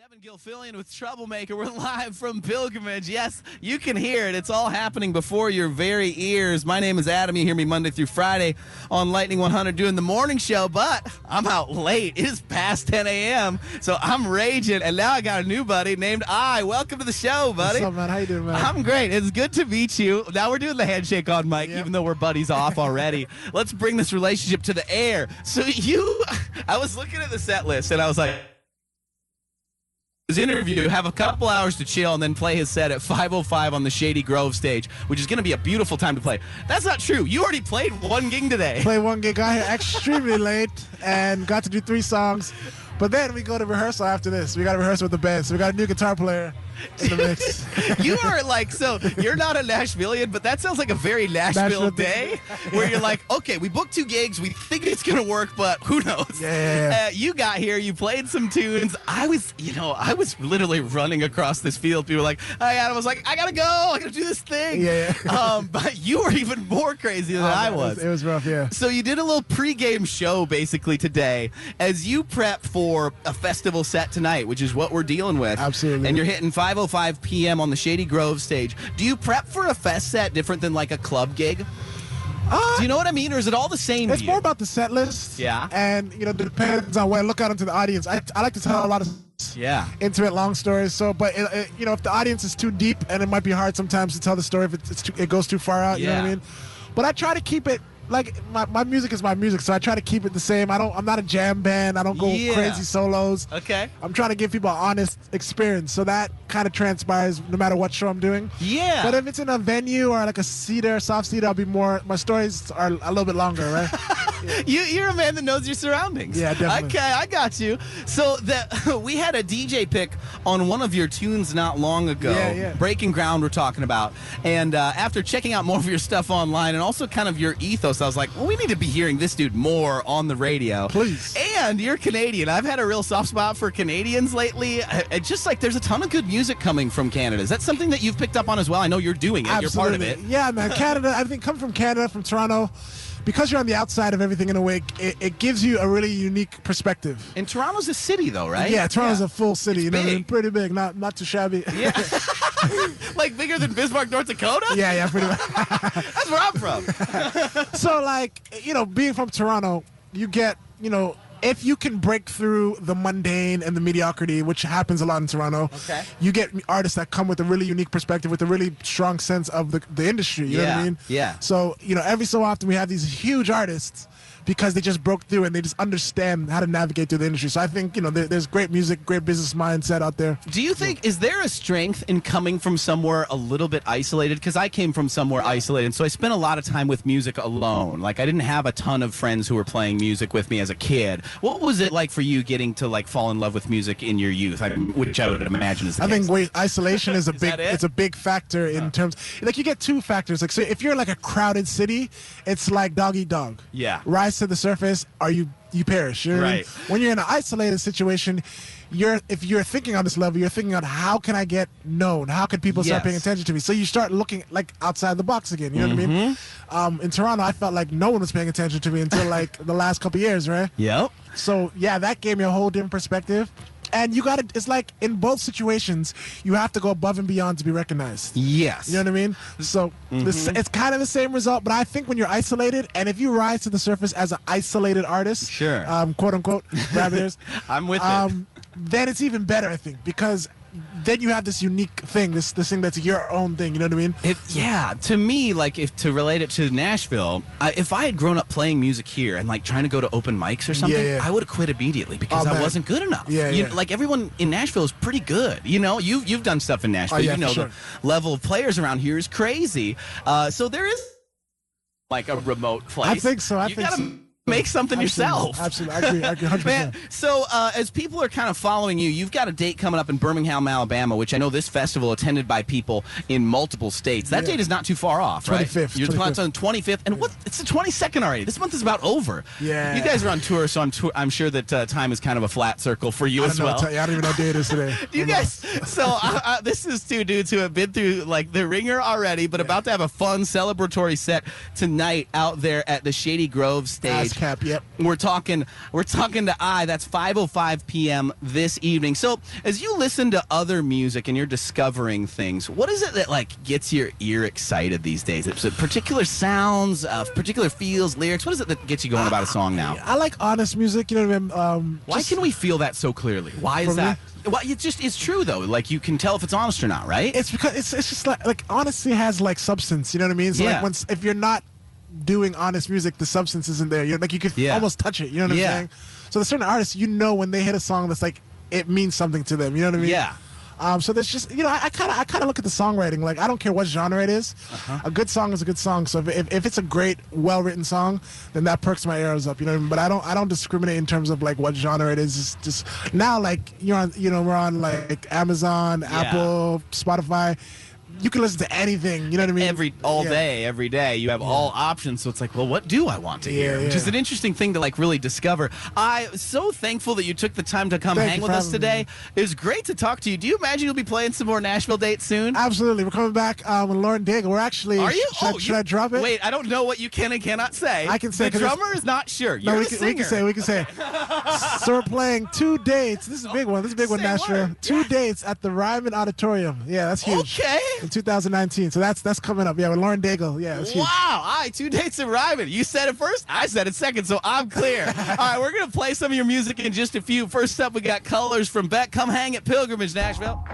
Evan Gilfillian with Troublemaker. We're live from Pilgrimage. Yes, you can hear it. It's all happening before your very ears. My name is Adam. You hear me Monday through Friday on Lightning 100 doing the morning show, but I'm out late. It is past 10 a.m., so I'm raging, and now I got a new buddy named AHI. Welcome to the show, buddy. What's up, man? How you doing, man? I'm great. It's good to meet you. Now we're doing the handshake on mic, even though we're buddies off already. Let's bring this relationship to the air. So I was looking at the set list, and I was like, his interview, have a couple hours to chill, and then play his set at 5:05 on the Shady Grove stage, which is going to be a beautiful time to play. That's not true. You already played one gig today. Played one gig. Got here extremely late and got to do 3 songs. But then we go to rehearsal after this. We got to rehearse with the band. So we got a new guitar player in the mix. You are like, so you're not a Nashvilleian, but that sounds like a very Nashville day where you're like, okay, we booked 2 gigs. We think it's going to work, but who knows? Yeah. You got here. You played some tunes. I was literally running across this field. People were like, hi, Adam. I was like, I got to go. I got to do this thing. Yeah. But you were even more crazy than I was. It was rough, yeah. So you did a little pregame show basically today as you prep for a festival set tonight, which is what we're dealing with. Absolutely. And you're hitting 5:05 p.m. on the Shady Grove stage. Do you prep for a fest set different than like a club gig? Do you know what I mean, or is it all the same? It's more about the set list. Yeah. And it depends on when I look out into the audience. I like to tell a lot of intimate long stories. So, but if the audience is too deep, and it might be hard sometimes to tell the story if it goes too far out. You know what I mean? But I try to keep it. Like my music is my music, so I try to keep it the same. I'm not a jam band. I don't go crazy solos. Okay. I'm trying to give people an honest experience, so that kind of transpires no matter what show I'm doing. Yeah. But if it's in a venue or like a seater, soft seater, I'll be more. My stories are a little bit longer, right? You're a man that knows your surroundings. Yeah, definitely. Okay, I got you. So we had a DJ pick on one of your tunes not long ago. Yeah. Breaking Ground we're talking about. And after checking out more of your stuff online and also kind of your ethos, I was like, well, we need to be hearing this dude more on the radio. Please. And you're Canadian. I've had a real soft spot for Canadians lately. It's just like there's a ton of good music coming from Canada. Is that something that you've picked up on as well? I know you're doing it. Absolutely. You're part of it. Yeah, man. Canada, I think come from Canada, from Toronto. Because you're on the outside of everything in a way, it gives you a really unique perspective. And Toronto's a city, though, right? Yeah, Toronto's a full city. It's you know what I mean? Pretty big, not too shabby. Yeah. Like bigger than Bismarck, North Dakota? Yeah, pretty much. That's where I'm from. So, being from Toronto, you get, if you can break through the mundane and the mediocrity, which happens a lot in Toronto, you get artists that come with a really unique perspective, with a really strong sense of the industry. You know what I mean? Yeah. So, every so often we have these huge artists because they just broke through and they just understand how to navigate through the industry. So I think, there's great music, great business mindset out there. Do you think, is there a strength in coming from somewhere a little bit isolated? Because I came from somewhere isolated, so I spent a lot of time with music alone. Like, I didn't have a ton of friends who were playing music with me as a kid. What was it like for you getting to, fall in love with music in your youth, which I would imagine is the case? I think isolation is a big factor in terms, you get 2 factors. So if you're like a crowded city, it's like dog eat dog. Yeah. Rise to the surface, or you perish. You know what I mean? When you're in an isolated situation, if you're thinking on this level, you're thinking on how can I get known? How can people start paying attention to me? So you start looking outside the box again. You know what I mean? In Toronto, I felt like no one was paying attention to me until the last couple years, right? Yep. So that gave me a whole different perspective. And it's like in both situations, you have to go above and beyond to be recognized. Yes. You know what I mean? So it's kind of the same result, but I think when you're isolated, and if you rise to the surface as an isolated artist, quote unquote, rabbit ears, I'm with it. Then it's even better, I think, because then you have this unique thing, this thing that's your own thing. You know what I mean? To me, if to relate it to Nashville, if I had grown up playing music here and trying to go to open mics or something, I would have quit immediately because I wasn't good enough. Like everyone in Nashville is pretty good. You've done stuff in Nashville. The level of players around here is crazy. So there is a remote place. I think so. Make something yourself. Absolutely. I agree 100%. Man, so as people are kind of following you, you've got a date coming up in Birmingham, Alabama, which I know this festival attended by people in multiple states. That date is not too far off, right? 25th. You're on the 25th. And it's the 22nd already. This month is about over. Yeah. You guys are on tour, so I'm sure that time is kind of a flat circle for you as well. I don't even know what day it is today. You guys, so this is 2 dudes who have been through the ringer already, but about to have a fun celebratory set tonight out there at the Shady Grove stage. Cap, yep. We're talking to that's 5:05 p.m. this evening. So as you listen to other music and you're discovering things, what is it that like gets your ear excited these days? Is it particular sounds, particular feels, lyrics? What is it that gets you going about a song now? I like honest music, you know what I mean? Why can we feel that so clearly? Why is that? Well, it's true though. Like you can tell if it's honest or not, right? It's because it's just like honesty has like substance, you know what I mean? So like if you're not doing honest music, the substance isn't there. You're like you could almost touch it, you know what I'm saying? So there's certain artists, you know, when they hit a song that's like it means something to them, you know what I mean? Yeah. So there's just, you know, I kind of look at the songwriting. Like, I don't care what genre it is. A good song is a good song. So if it's a great, well-written song, then that perks my arrows up, you know what I mean? But I don't discriminate in terms of, like, what genre it is. It's just now, like, we're on, like, Amazon, Apple, Spotify. You can listen to anything, you know what I mean? All day, every day. You have all options, so it's like, well, what do I want to hear? Which is an interesting thing to like really discover. I'm so thankful that you took the time to come hang with us today. It was great to talk to you. Do you imagine you'll be playing some more Nashville dates soon? Absolutely. We're coming back with Lauren Daigle. We're actually... Are you? Should I drop it? Wait, I don't know what you can and cannot say. I can say... The drummer is not sure. You're the singer. We can say. So we're playing 2 dates. This is a big one. This is a big one, Nashville. 2 dates at the Ryman Auditorium. Yeah, that's huge. Okay. In 2019. So that's coming up. Yeah, with Lauren Daigle. Yeah, that's huge. Wow. All right, 2 dates in Ryman. You said it first. I said it second, so I'm clear. All right, we're going to play some of your music in just a few. First up, we got Colors from Beck. Come hang at Pilgrimage, Nashville.